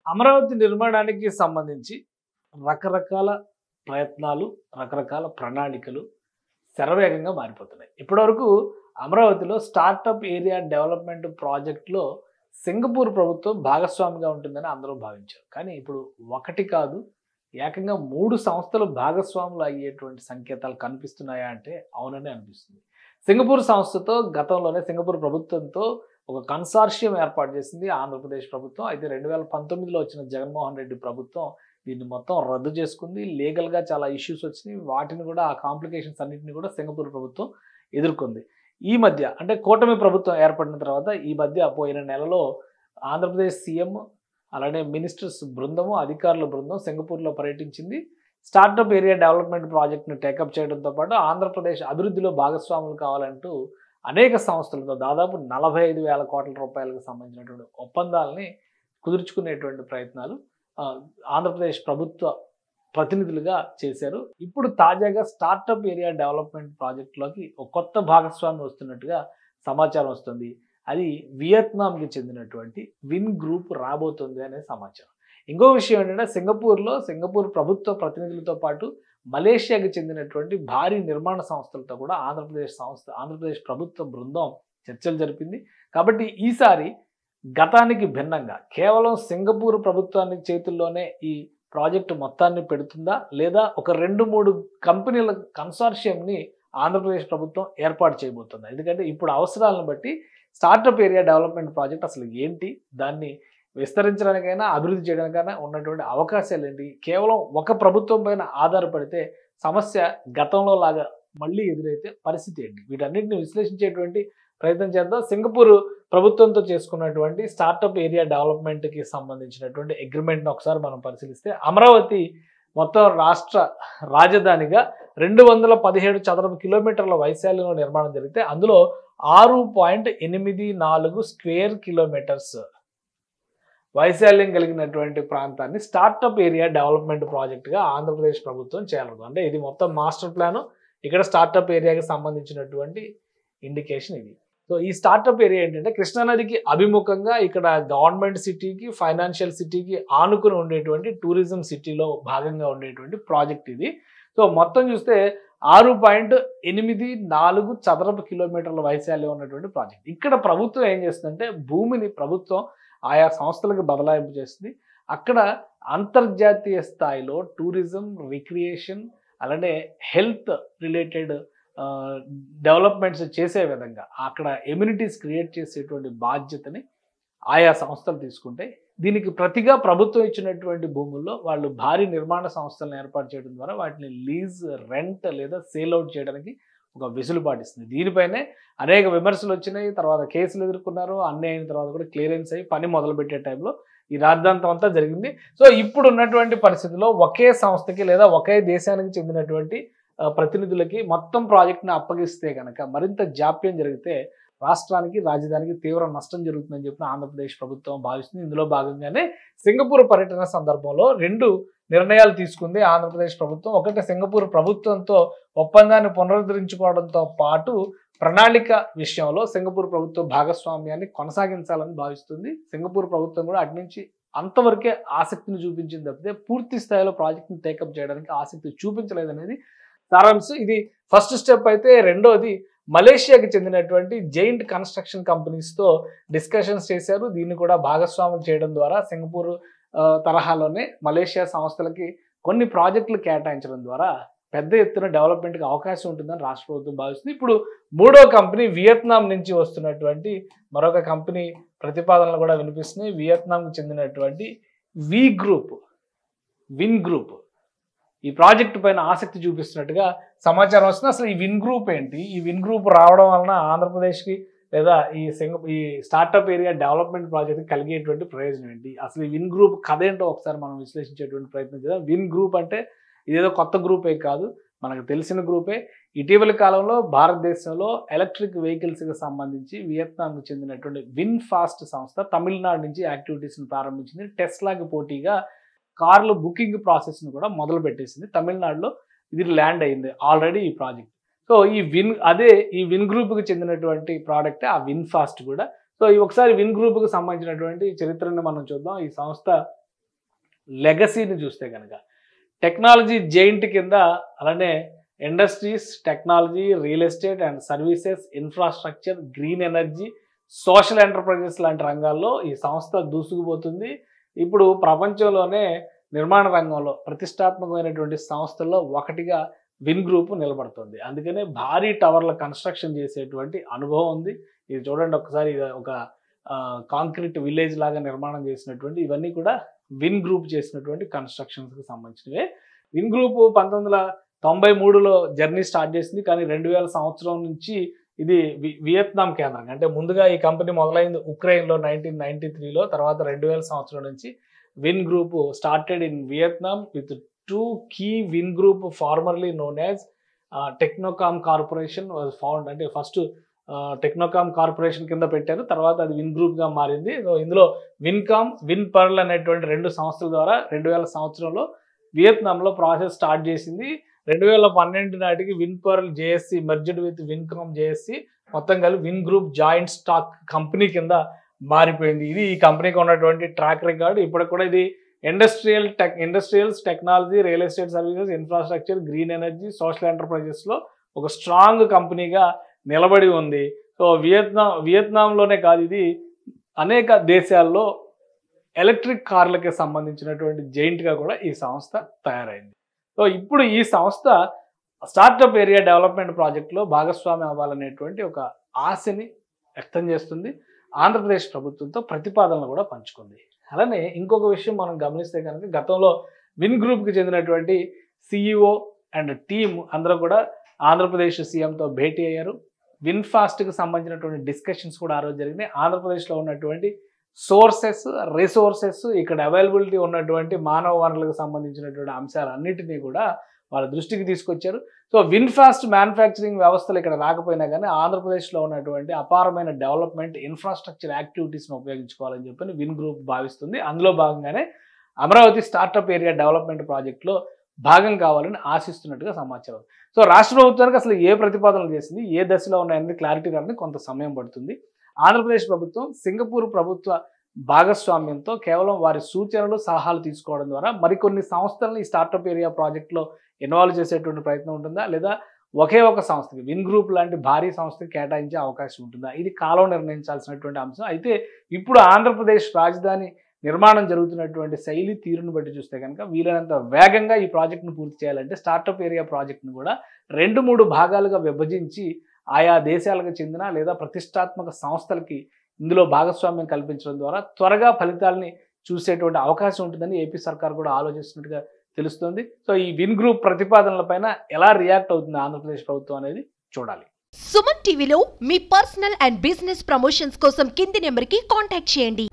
అమరావతి నిర్మాణానికి సంబంధించి రకరకాల ప్రయత్నాలు, రకరకాల ప్రణాళికలు శరవేగంగా మారిపోతున్నాయి. ఇప్పటివరకు అమరావతిలో స్టార్టప్ ఏరియా డెవలప్మెంట్ ప్రాజెక్ట్‌లో సింగపూర్ ప్రభుత్వం భాగస్వామిగా ఉంటుందని అందరూ భావించారు. కానీ ఇప్పుడు ఒకటి కాదు, ఏకంగా 3 సంస్థలు భాగస్వాములు అయ్యేటువంటి సంకేతాలు కనిపిస్తున్నాయా అంటే అవుననే అనిపిస్తుంది. సింగపూర్ సంస్థతో గతంలోనే సింగపూర్ ప్రభుత్వంతో ఒక కన్సార్షియం ఏర్పాటు చేసింది ఆంధ్రప్రదేశ్ ప్రభుత్వం. అయితే 2019లో వచ్చిన జగన్మోహన్ రెడ్డి ప్రభుత్వం దీన్ని మొత్తం రద్దు చేసుకుంది. లీగల్‌గా చాలా ఇష్యూస్ వచ్చినాయి. వాటిని కూడా ఆ కాంప్లికేషన్స్ అన్నిటిని కూడా సింగపూర్ ప్రభుత్వం ఎదుర్కొంది. ఈ మధ్య అంటే కూటమి ప్రభుత్వం ఏర్పడిన తర్వాత ఈ మధ్య పోయిన నెలలో ఆంధ్రప్రదేశ్ సీఎం అలానే మినిస్టర్స్ బృందము, అధికారుల బృందం సింగపూర్‌లో పర్యటించింది. స్టార్టప్ ఏరియా డెవలప్మెంట్ ప్రాజెక్ట్‌ని టేకప్ చేయడంతో పాటు ఆంధ్రప్రదేశ్ అభివృద్ధిలో భాగస్వాములు కావాలంటూ అనేక సంస్థలతో దాదాపు 45,000 కోట్ల రూపాయలకు సంబంధించినటువంటి ఒప్పందాలని కుదుర్చుకునేటువంటి ప్రయత్నాలు ఆంధ్రప్రదేశ్ ప్రభుత్వ ప్రతినిధులుగా చేశారు. ఇప్పుడు తాజాగా స్టార్టప్ ఏరియా డెవలప్మెంట్ ప్రాజెక్టులోకి ఒక కొత్త భాగస్వామి వస్తున్నట్టుగా సమాచారం వస్తుంది. అది వియత్నాంకి చెందినటువంటి విన్ గ్రూప్ రాబోతుంది అనే సమాచారం. ఇంకో విషయం ఏంటంటే సింగపూర్ ప్రభుత్వ ప్రతినిధులతో పాటు మలేషియాకి చెందినటువంటి భారీ నిర్మాణ సంస్థలతో కూడా ఆంధ్రప్రదేశ్ ప్రభుత్వ బృందం చర్చలు జరిపింది. కాబట్టి ఈసారి గతానికి భిన్నంగా కేవలం సింగపూర్ ప్రభుత్వానికి చేతుల్లోనే ఈ ప్రాజెక్టు మొత్తాన్ని పెడుతుందా, లేదా ఒక 2-3 కంపెనీల కన్సార్షియంని ఆంధ్రప్రదేశ్ ప్రభుత్వం ఏర్పాటు చేయబోతుందా? ఎందుకంటే ఇప్పుడు అవసరాలను బట్టి స్టార్టప్ ఏరియా డెవలప్మెంట్ ప్రాజెక్ట్ అసలు ఏంటి, దాన్ని విస్తరించడానికైనా అభివృద్ధి చేయడానికైనా ఉన్నటువంటి అవకాశాలు ఏంటి, కేవలం ఒక ప్రభుత్వం పైన ఆధారపడితే సమస్య గతంలో లాగా మళ్ళీ ఎదురైతే పరిస్థితి ఏంటి, వీటన్నిటిని విశ్లేషించేటువంటి ప్రయత్నం చేద్దాం. సింగపూర్ ప్రభుత్వంతో చేసుకున్నటువంటి స్టార్టప్ ఏరియా డెవలప్మెంట్కి సంబంధించినటువంటి అగ్రిమెంట్ని ఒకసారి మనం పరిశీలిస్తే అమరావతి మొత్తం రాష్ట్ర రాజధానిగా 217 చదరపు కిలోమీటర్ల వైశాల్యంలో నిర్మాణం జరిగితే అందులో 6.84 స్క్వేర్ కిలోమీటర్స్ వైశాల్యం కలిగినటువంటి ప్రాంతాన్ని స్టార్టప్ ఏరియా డెవలప్మెంట్ ప్రాజెక్టుగా ఆంధ్రప్రదేశ్ ప్రభుత్వం చేయాలి. అంటే ఇది మొత్తం మాస్టర్ ప్లాన్, ఇక్కడ స్టార్టప్ ఏరియాకి సంబంధించినటువంటి ఇండికేషన్ ఇది. సో ఈ స్టార్టప్ ఏరియా ఏంటంటే కృష్ణానదికి అభిముఖంగా ఇక్కడ గవర్నమెంట్ సిటీకి, ఫైనాన్షియల్ సిటీకి ఆనుకుని ఉండేటువంటి టూరిజం సిటీలో భాగంగా ఉండేటువంటి ప్రాజెక్ట్ ఇది. సో మొత్తం చూస్తే 6.84 చదరపు కిలోమీటర్ల వైశాల్యం ఉన్నటువంటి ప్రాజెక్ట్. ఇక్కడ ప్రభుత్వం ఏం చేస్తుందంటే భూమిని ప్రభుత్వం ఆయా సంస్థలకు బదలాయింపు చేస్తుంది. అక్కడ అంతర్జాతీయ స్థాయిలో టూరిజం, రిక్రియేషన్ అలానే హెల్త్ రిలేటెడ్ డెవలప్మెంట్స్ చేసే విధంగా అక్కడ ఎమ్యూనిటీస్ క్రియేట్ చేసేటువంటి బాధ్యతని ఆయా సంస్థలు తీసుకుంటే, దీనికి ప్రతిగా ప్రభుత్వం ఇచ్చినటువంటి భూముల్లో వాళ్ళు భారీ నిర్మాణ సంస్థలను ఏర్పాటు చేయడం ద్వారా వాటిని లీజ్, రెంట్ లేదా సేల్ అవుట్ చేయడానికి ఒక వెసులుబాటు ఇస్తుంది. దీనిపైనే అనేక విమర్శలు వచ్చినాయి, తర్వాత కేసులు ఎదుర్కొన్నారు. అన్నీ అయిన తర్వాత కూడా క్లియరెన్స్ అయ్యి పని మొదలుపెట్టే టైంలో ఈ రాద్ధాంతం అంతా జరిగింది. సో ఇప్పుడు ఉన్నటువంటి పరిస్థితుల్లో ఒకే సంస్థకి లేదా ఒకే దేశానికి చెందినటువంటి ప్రతినిధులకి మొత్తం ప్రాజెక్ట్ని అప్పగిస్తే కనుక మరింత జాప్యం జరిగితే రాష్ట్రానికి, రాజధానికి తీవ్ర నష్టం జరుగుతుందని చెప్పిన ఆంధ్రప్రదేశ్ ప్రభుత్వం భావిస్తుంది. ఇందులో భాగంగానే సింగపూర్ పర్యటన సందర్భంలో 2 నిర్ణయాలు తీసుకుంది ఆంధ్రప్రదేశ్ ప్రభుత్వం. ఒకటి, సింగపూర్ ప్రభుత్వంతో ఒప్పందాన్ని పునరుద్ధరించుకోవడంతో పాటు ప్రణాళిక విషయంలో సింగపూర్ ప్రభుత్వ భాగస్వామ్యాన్ని కొనసాగించాలని భావిస్తుంది. సింగపూర్ ప్రభుత్వం కూడా అటు నుంచి అంతవరకే ఆసక్తిని చూపించింది తప్పితే పూర్తి స్థాయిలో ప్రాజెక్ట్ని టేకప్ చేయడానికి ఆసక్తి చూపించలేదనేది సారాంశం. ఇది ఫస్ట్ స్టెప్ అయితే, రెండోది మలేషియాకి చెందినటువంటి జైంట్ కన్స్ట్రక్షన్ కంపెనీస్తో డిస్కషన్స్ చేశారు. దీన్ని కూడా భాగస్వామ్యం చేయడం ద్వారా సింగపూర్ తరహాలోనే మలేషియా సంస్థలకి కొన్ని ప్రాజెక్టులు కేటాయించడం ద్వారా పెద్ద ఎత్తున డెవలప్మెంట్కి అవకాశం ఉంటుందని రాష్ట్ర ప్రభుత్వం భావిస్తుంది. ఇప్పుడు 3వ కంపెనీ వియత్నాం నుంచి వస్తున్నటువంటి మరొక కంపెనీ ప్రతిపాదనలు కూడా వినిపిస్తున్నాయి. వియత్నాంకు చెందినటువంటి విన్ గ్రూప్ ఈ ప్రాజెక్టు పైన ఆసక్తి చూపిస్తున్నట్టుగా సమాచారం వస్తుంది. అసలు ఈ విన్ గ్రూప్ ఏంటి, ఈ విన్ గ్రూప్ రావడం వలన ఆంధ్రప్రదేశ్కి లేదా ఈ స్టార్టప్ ఏరియా డెవలప్మెంట్ ప్రాజెక్ట్కి కలిగేటువంటి ప్రయోజనం ఏంటి, అసలు ఈ విన్ గ్రూప్ కథ ఏంటో ఒకసారి మనం విశ్లేషించేటువంటి ప్రయత్నం చేద్దాం. విన్ గ్రూప్ అంటే ఇదేదో కొత్త గ్రూపే కాదు, మనకు తెలిసిన గ్రూపే. ఇటీవల కాలంలో భారతదేశంలో ఎలక్ట్రిక్ వెహికల్స్కి సంబంధించి వియత్నాంకు చెందినటువంటి విన్ ఫాస్ట్ సంస్థ తమిళనాడు నుంచి యాక్టివిటీస్ని ప్రారంభించింది. టెస్లాకి పోటీగా కార్లు బుకింగ్ ప్రాసెస్ని కూడా మొదలు పెట్టేసింది. తమిళనాడులో ఇది ల్యాండ్ అయింది ఆల్రెడీ ఈ ప్రాజెక్ట్. సో ఈ విన్ గ్రూప్కి చెందినటువంటి ప్రోడక్టే ఆ విన్ ఫాస్ట్ కూడా. సో ఒకసారి విన్ గ్రూప్కి సంబంధించినటువంటి చరిత్రని మనం చూద్దాం. ఈ సంస్థ లెగసీని చూస్తే కనుక టెక్నాలజీ జైంట్ కింద, అలానే industries, technology, real estate and services, infrastructure, green energy, social enterprises లాంటి రంగాల్లో ఈ సంస్థ దూసుకుపోతుంది. ఇప్పుడు ప్రపంచంలోనే నిర్మాణ రంగంలో ప్రతిష్టాత్మకమైనటువంటి సంస్థల్లో ఒకటిగా విన్ గ్రూప్ నిలబడుతుంది. అందుకనే భారీ టవర్ల కన్స్ట్రక్షన్ చేసేటువంటి అనుభవం ఉంది. ఇది చూడండి ఒకసారి, ఒక కాంక్రీట్ విలేజ్ లాగా నిర్మాణం చేసినటువంటి ఇవన్నీ కూడా విన్ గ్రూప్ చేసినటువంటి కన్స్ట్రక్షన్స్కి సంబంధించినవే. విన్ గ్రూప్ 1993లో జర్నీ స్టార్ట్ చేసింది, కానీ 2000 సంవత్సరం నుంచి ఇది వియత్నాం కేంద్రంగా, అంటే ముందుగా ఈ కంపెనీ మొదలైంది ఉక్రెయిన్లో 1993లో, తర్వాత 2000 సంవత్సరం నుంచి Vin group started in Vietnam with 2 key Vin group formerly known as Technocom corporation was found. అంటే ఫస్ట్ టెక్నోకామ్ కార్పొరేషన్ కింద పెట్టారు, తర్వాత అది విన్ గ్రూప్గా మారింది. సో ఇందులో విన్కామ్, విన్ పర్ల్ అనేటువంటి 2 సంస్థల ద్వారా 2000 సంవత్సరంలో వియత్నాంలో ప్రాసెస్ స్టార్ట్ చేసింది. 2012 నాటికి Vin Pearl JSC merged with Vincom JSC, మొత్తం కలిపి Vin group joint stock company కింద మారిపోయింది. ఇది ఈ కంపెనీకి ఉన్నటువంటి ట్రాక్ రికార్డు. ఇప్పటికి కూడా ఇది industrials, technology, real estate services, infrastructure, green energy, social ఎంటర్ప్రైజెస్లో ఒక స్ట్రాంగ్ కంపెనీగా నిలబడి ఉంది. సో వియత్నాంలోనే కాదు, ఇది అనేక దేశాల్లో ఎలక్ట్రిక్ కార్లకి సంబంధించినటువంటి జైంట్గా కూడా ఈ సంస్థ తయారైంది. సో ఇప్పుడు ఈ సంస్థ స్టార్టప్ ఏరియా డెవలప్మెంట్ ప్రాజెక్టులో భాగస్వామి అవ్వాలనేటువంటి ఒక ఆశని వ్యక్తం చేస్తుంది. ఆంధ్రప్రదేశ్ ప్రభుత్వంతో ప్రతిపాదనలు కూడా పంచుకుంది. అలానే ఇంకొక విషయం మనం గమనిస్తే కనుక, గతంలో విన్ గ్రూప్కి చెందినటువంటి సిఇఓ అండ్ టీమ్ అందరూ కూడా ఆంధ్రప్రదేశ్ సీఎంతో భేటీ అయ్యారు. విన్ఫాస్ట్కి సంబంధించినటువంటి డిస్కషన్స్ కూడా ఆ రోజు జరిగినాయి. ఆంధ్రప్రదేశ్లో ఉన్నటువంటి సోర్సెస్, రిసోర్సెస్, ఇక్కడ అవైలబిలిటీ ఉన్నటువంటి మానవ వనరులకు సంబంధించినటువంటి అంశాలన్నింటినీ కూడా వాళ్ళ దృష్టికి తీసుకొచ్చారు. సో విన్ఫాస్ట్ మ్యానుఫ్యాక్చరింగ్ వ్యవస్థలు ఇక్కడ రాకపోయినా కానీ ఆంధ్రప్రదేశ్లో ఉన్నటువంటి అపారమైన డెవలప్మెంట్ ఇన్ఫ్రాస్ట్రక్చర్ యాక్టివిటీస్ని ఉపయోగించుకోవాలని చెప్పి విన్ గ్రూప్ భావిస్తుంది. అందులో భాగంగానే అమరావతి స్టార్టప్ ఏరియా డెవలప్మెంట్ ప్రాజెక్టులో భాగం కావాలని ఆశిస్తున్నట్టుగా సమాచారం. సో రాష్ట్ర ప్రభుత్వానికి అసలు ఏ ప్రతిపాదనలు చేసింది, ఏ దశలో ఉన్నాయనేది క్లారిటీ రావడానికి కొంత సమయం పడుతుంది. ఆంధ్రప్రదేశ్ ప్రభుత్వం సింగపూర్ ప్రభుత్వ భాగస్వామ్యంతో కేవలం వారి సూచనలు, సలహాలు తీసుకోవడం ద్వారా మరికొన్ని సంస్థలను ఈ స్టార్టప్ ఏరియా ప్రాజెక్టులో ఇన్వాల్వ్ చేసేటువంటి ప్రయత్నం ఉంటుందా, లేదా ఒకే ఒక సంస్థకి, విన్ గ్రూప్ లాంటి భారీ సంస్థకి కేటాయించే అవకాశం ఉంటుందా, ఇది కాలం నిర్ణయించాల్సినటువంటి అంశం. అయితే ఇప్పుడు ఆంధ్రప్రదేశ్ రాజధాని నిర్మాణం జరుగుతున్నటువంటి శైలి, తీరును బట్టి చూస్తే కనుక వీలైనంత వేగంగా ఈ ప్రాజెక్టును పూర్తి చేయాలంటే స్టార్టప్ ఏరియా ప్రాజెక్టును కూడా 2-3 భాగాలుగా విభజించి ఆయా దేశాలకు చెందిన లేదా ప్రతిష్టాత్మక సంస్థలకి ఇందులో భాగస్వామ్యం కల్పించడం ద్వారా త్వరగా ఫలితాలని చూసేటువంటి అవకాశం ఉంటుందని ఏపీ సర్కార్ కూడా ఆలోచిస్తున్నట్టుగా తెలుస్తుంది. సో ఈ విన్ గ్రూప్ ప్రతిపాదనలపైన ఎలా రియాక్ట్ అవుతుంది ఆంధ్రప్రదేశ్ ప్రభుత్వం అనేది చూడాలి. సుమన్ టీవీలో మీ పర్సనల్ అండ్ బిజినెస్ ప్రమోషన్స్ కోసం కింది నెంబర్కి కాంటాక్ట్ చేయండి.